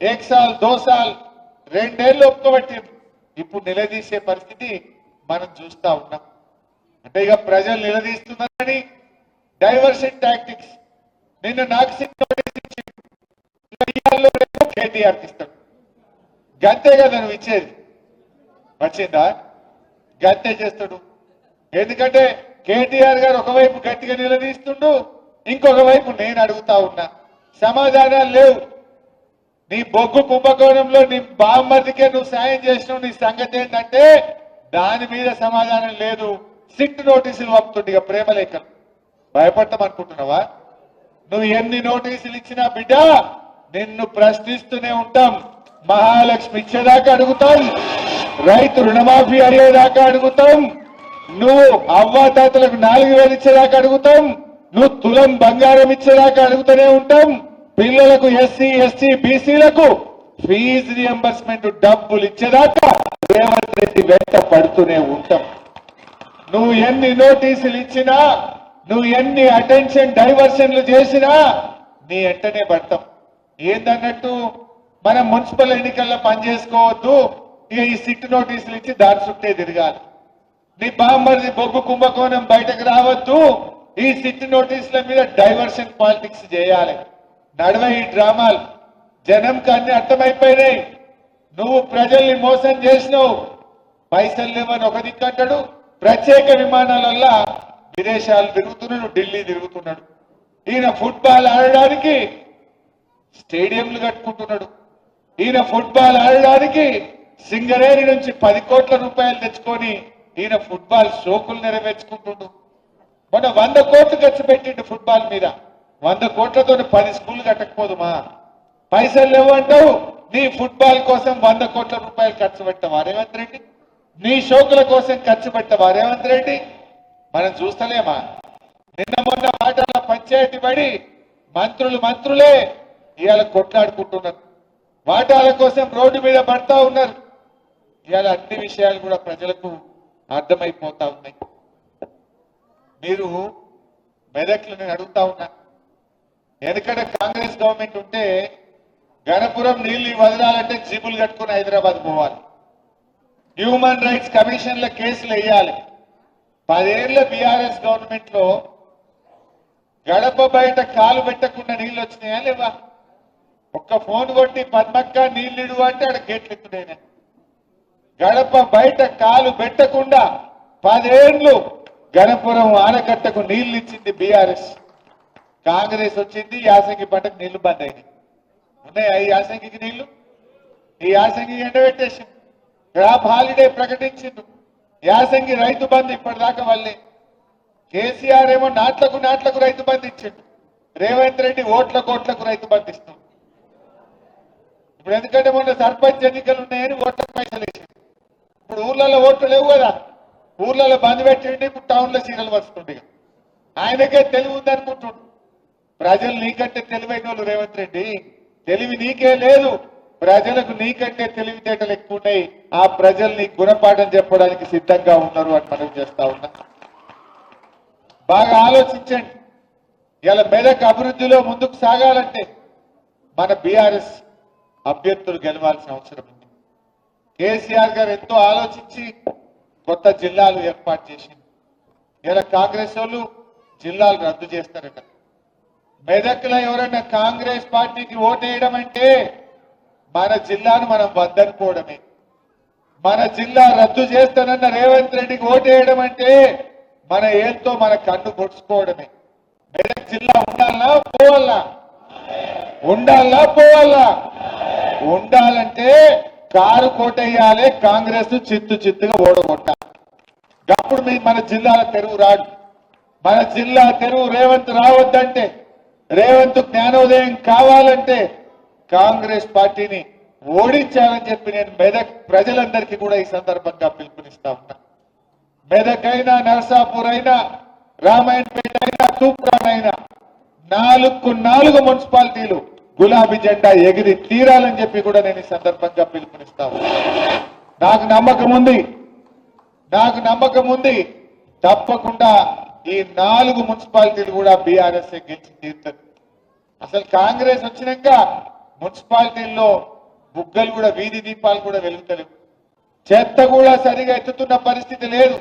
एक साल 2 साल రెండేళ్లు ఒప్పుకోబట్టింది. ఇప్పుడు నిలదీసే పరిస్థితి మనం చూస్తా ఉన్నాం. అంటే ఇక ప్రజలు నిలదీస్తున్నారని డైవర్షన్ టాక్టిక్స్. నిన్న నాకు కేటీఆర్ ఇస్తాడు. గంతే కదా నువ్వు ఇచ్చేది. వచ్చిందా? గంతే చేస్తాడు. ఎందుకంటే కేటీఆర్ గారు ఒకవైపు గట్టిగా నిలదీస్తుండు, ఇంకొక వైపు నేను అడుగుతా ఉన్నా. సమాధానాలు లేవు. నీ బొగ్గు కుంభకోణంలో నీ బామ్మర్దికే నువ్వు సాయం చేసినావు. నీ సంగతి ఏంటంటే దాని మీద సమాధానం లేదు. సిట్ నోటీసులు పంపుతుంది. ఇక ప్రేమలేఖలు భయపడతామనుకుంటున్నావా? నువ్వు ఎన్ని నోటీసులు ఇచ్చినా బిడ్డ నిన్ను ప్రశ్నిస్తూనే ఉంటాం. మహాలక్ష్మి ఇచ్చేదాకా అడుగుతాం, రైతు రుణమాఫీ అయ్యేదాకా అడుగుతాం, నువ్వు అవ్వాతాతలకు 4000 ఇచ్చేదాకా అడుగుతాం, నువ్వు తులం బంగారం ఇచ్చేదాకా అడుగుతూనే ఉంటాం. పిల్లలకు ఎస్సీ ఎస్టీ బీసీలకు ఫీజు రియంబర్స్మెంట్ డబ్బులు ఇచ్చేదాకా రేవంత్ రెడ్డి వెంట పడుతూనే ఉంటాం. నువ్వు ఎన్ని నోటీసులు ఇచ్చినా, నువ్వు ఎన్ని అటెన్షన్ డైవర్షన్లు చేసినా నీ వెంటనే పడతాం. ఏందన్నట్టు మనం మున్సిపల్ ఎన్నికల్లో పనిచేసుకోవద్దు, ఇక ఈ సిట్ నోటీసులు ఇచ్చి దారి చుట్టే తిరగాలి. నీ బామ్మర్ది బొగ్గు కుంభకోణం బయటకు రావద్దు, ఈ సిట్ నోటీసుల మీద డైవర్షన్ పాలిటిక్స్ చేయాలి. నడవ ఈ డ్రామాలు. జనంకి అన్ని అర్థమైపోయినాయి. నువ్వు ప్రజల్ని మోసం చేసినావు. పైసలు లేవని ఒక దిక్కంటాడు, ప్రత్యేక విమానాల విదేశాలు తిరుగుతున్నాడు, ఢిల్లీ తిరుగుతున్నాడు. ఈయన ఫుట్బాల్ ఆడడానికి స్టేడియంలు కట్టుకుంటున్నాడు. ఈయన ఫుట్బాల్ ఆడడానికి సింగరేణి నుంచి 10 కోట్ల రూపాయలు తెచ్చుకొని ఈయన ఫుట్బాల్ షోకులు నెరవేర్చుకుంటుండు. మొన్న 100 కోట్లు ఖర్చు పెట్టిండు ఫుట్బాల్ మీద. 100 కోట్లతో 10 స్కూళ్లు కట్టకపోదుమా? పైసలు లేవంటావు. నీ ఫుట్బాల్ కోసం 100 కోట్ల రూపాయలు ఖర్చు పెట్టవా రేవంత్ రెడ్డి? నీ షోకుల కోసం ఖర్చు పెట్టవా రేవంత్ రెడ్డి? మనం చూస్తలేమా? నిన్న మొన్న మాటల పంచాయతీ పడి మంత్రులే ఇవాళ కొట్లాడుకుంటున్నారు. వాటాల కోసం రోడ్డు మీద పడతా ఉన్నారు. ఇవాళ అన్ని విషయాలు కూడా ప్రజలకు అర్థమైపోతా ఉన్నాయి. మీరు మెదక్లు నేను అడుగుతా ఉన్నా. ఎందుకంటే కాంగ్రెస్ గవర్నమెంట్ ఉంటే గణపురం నీళ్లు వదలాలంటే జీబులు కట్టుకుని హైదరాబాద్ పోవాలి. హ్యూమన్ రైట్స్ కమిషన్ల కేసులు వేయాలి. 10 ఏళ్ల బీఆర్ఎస్ గవర్నమెంట్ లో గడప బయట కాలు పెట్టకుండా నీళ్లు వచ్చినాయా లేవా? ఒక్క ఫోన్ కొట్టి పద్మక్క నీళ్లు అంటే ఆడ గేట్లు ఎత్తుడైనా. గడప బయట కాలు పెట్టకుండా 10 ఏళ్లు గణపురం ఆనకట్టకు నీళ్లు ఇచ్చింది బీఆర్ఎస్. కాంగ్రెస్ వచ్చింది, యాసంగి పంటకు నీళ్లు బంద్ అయినాయి. ఉన్నాయా ఈ యాసంగికి నీళ్లు? ఈ యాసంగి ఎండబెట్టేసింది. క్రాప్ హాలిడే ప్రకటించింది. యాసంగి రైతు బంధు ఇప్పటిదాకా వాళ్ళే. కేసీఆర్ ఏమో నాట్లకు రైతు బంధు ఇచ్చిండు. రేవంత్ రెడ్డి ఓట్లకు రైతు బంధు ఇస్తుంది. ఇప్పుడు ఎందుకంటే మొన్న సర్పంచ్ ఎన్నికలు ఉన్నాయని ఓట్లకు పైసలు వేసిండు. ఇప్పుడు ఊర్లలో ఓట్లు లేవు కదా, ఊర్లలో బంద్ పెట్టిండి. ఇప్పుడు టౌన్లో సీరియల్ వస్తుండే. ఆయనకే తెలివి ఉందనుకుంటుండు. ప్రజలు నీకంటే తెలివైన వాళ్ళు రేవంత్ రెడ్డి. తెలివి నీకే లేదు, ప్రజలకు నీకంటే తెలివితేటలు ఎక్కువ ఉన్నాయి. ఆ ప్రజల్ని గుణపాఠం చెప్పడానికి సిద్ధంగా ఉన్నారు అని మనం చేస్తా ఉన్నా. బాగా ఆలోచించండి. ఇలా మెదక్ అభివృద్ధిలో ముందుకు సాగాలంటే మన బీఆర్ఎస్ అభ్యర్థులు గెలవాల్సిన అవసరం ఉంది. కేసీఆర్ గారు ఎంతో ఆలోచించి కొత్త జిల్లాలు ఏర్పాటు చేసింది. ఇలా కాంగ్రెస్ వాళ్ళు జిల్లాలు రద్దు చేస్తారట. మెదక్లో ఎవరైనా కాంగ్రెస్ పార్టీకి ఓటేయడం అంటే మన జిల్లాను మనం వద్దనుకోవడమే. మన జిల్లా రద్దు చేస్తానన్న రేవంత్ రెడ్డికి ఓటేయడం అంటే మన ఏళ్ళతో మన కన్ను పొడుచుకోవడమే. మెదక్ జిల్లా ఉండాలా పోవాలా? ఉండాలా పోవాలా? ఉండాలంటే కారు కోటేయాలి, కాంగ్రెస్ చిత్తుగా ఓడగొట్టాలి. అప్పుడు మన జిల్లాల తెరువు రాడు. మన జిల్లా తెరువు రేవంత్ రావద్దంటే, రేవంత్ జ్ఞానోదయం కావాలంటే కాంగ్రెస్ పార్టీని ఓడించాలని చెప్పి నేను మెదక్ ప్రజలందరికీ కూడా ఈ సందర్భంగా పిలుపునిస్తా ఉన్నా. మెదక్ అయినా, నర్సాపూర్ అయినా, రామాయణపేట అయినా, తూప్రాన్ అయినా 4 మున్సిపాలిటీలు గులాబీ జెండా ఎగిరి తీరాలని చెప్పి కూడా నేను ఈ సందర్భంగా పిలుపునిస్తా ఉన్నా. నాకు నమ్మకం ఉంది తప్పకుండా ఈ 4 మున్సిపాలిటీలు కూడా బీఆర్ఎస్ గెలిచి తీరుతుంది. అసలు కాంగ్రెస్ వచ్చినాక మున్సిపాలిటీల్లో బుగ్గలు కూడా వీధి దీపాలు కూడా వెలుగుతలేవు చెత్త కూడా సరిగా ఎత్తుతున్న పరిస్థితి లేదు